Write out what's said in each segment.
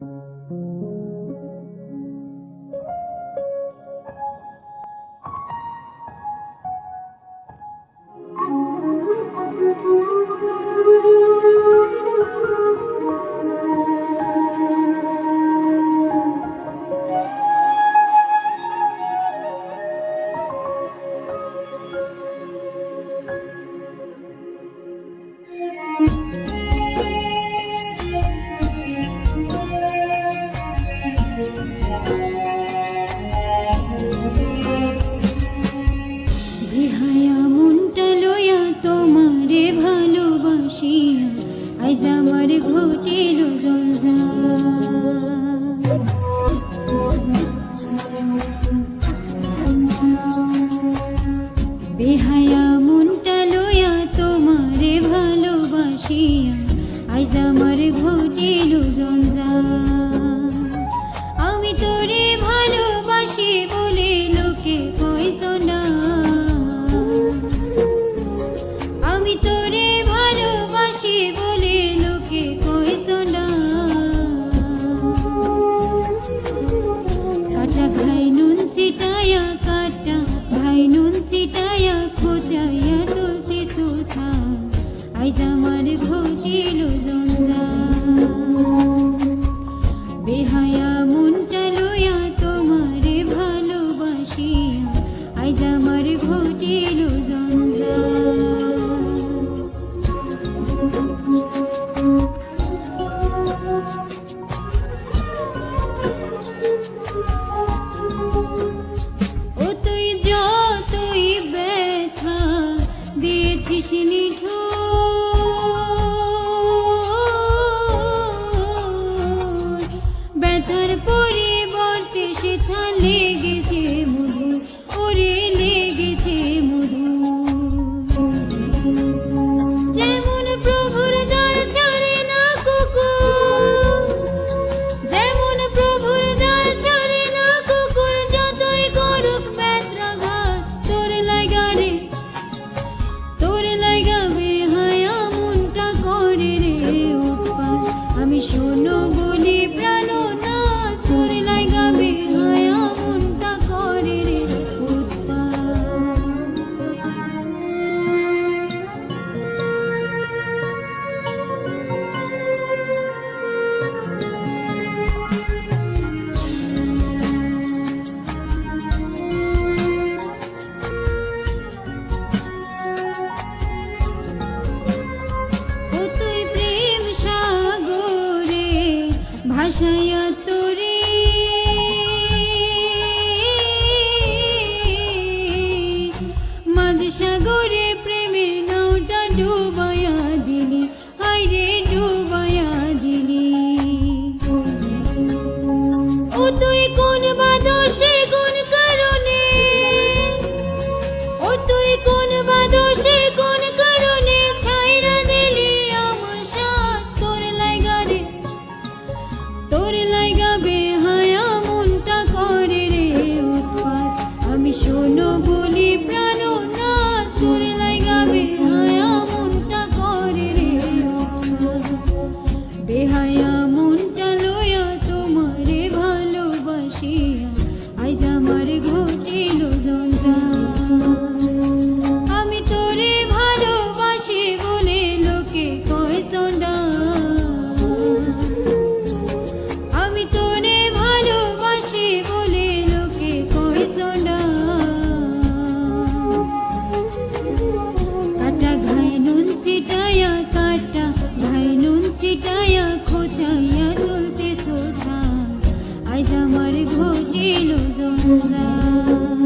বিহায়া মনটা লইয়া তোমারে ভালোবাসিয়া আইজ আমার ঘটিল জঞ্জাল। বিহায়া মনটা লইয়া তোমারে ভালোবাসিয়া আইজ আমার ঘটিল জঞ্জাল। আমি তোরে ভালোবাসি বলে লোকে কইছ না, আমি তোরে ভালোবাসি বলে লোকে কইছ না। কাটা ঘাই নুন সিটায়া, কাটা ঘাই নুন সিটায়া খোঁচাইয়া তুলতে সুসান আইজ আমার ঘটিল জঞ্জাল। বেহায়া মনটা লইয়া তোমারে ভালোবাসিয়া আইজ আমার ঘটিল জঞ্জাল। ও তুই যতই ব্যথা দিয়েছিস নিঠুর, ব্যথার পরিবর্তে সেথা লেগেছে মধুর, ওরে লেগেছে মধুর। যেমন প্রভুর দ্বার ছাড়ে না কুকুর, যেমন প্রভুর দ্বার ছাড়ে না কুকুর, যতই করুক ব্যত্রাঘাত তোর লাইগা রে, তোর লাইগা বেহায়া মনটা করে রে উৎপাত। আমি শোনো বলি প্রাণ না, তোর লাইগা বেহায়া মনটা করে রে উৎপাত। ও তুই প্রেম সাগরে ভাসাইয়া তোরে, মাঝ সাগরে প্রেমের নাওটা ডুবাইয়া দিলি, হায়রে ডুবাইয়া দিলি। ও তুই কোন বা দোষে কোন কারণে, ও তুই কোন বা দোষে কোন কারণে ছাইরা দিলি আমার সাথ, তোর লাইগা রে, তোর লাইগা বেহায়া মনটা করে রে উৎপাত। আমি শোনো বলি প্রাণ না, তোর লাইগা বেহায়া মনটা করে রে উৎপাত। বেহায়া মনটা লইয়া তোমারে ভালোবাসিয়া আইজ আমার ঘটিল জঞ্জাল। আমি তোরে ভালোবাসি বলে লোকে কইছ না, আমি তোরে ভালোবাসি বলে লোকে কইছ না। কাটা ঘাই নুন সিটায়া, কাটা ঘাই নুন সিটায়া খোঁচাইয়া তুলতে সুসান আইজ আমার ঘটিল জঞ্জাল।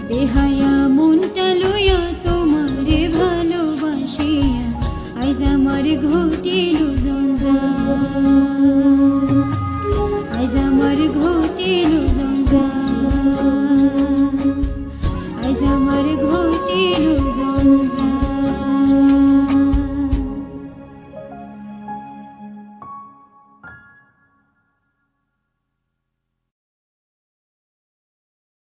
বেহায়া মনটা লইয়া তোমারে ভালোবাসিয়া আইজ আমার ঘটিল জঞ্জাল, আইজ আমার ঘটিল জঞ্জাল, আইজ আমার ঘটিল জঞ্জাল।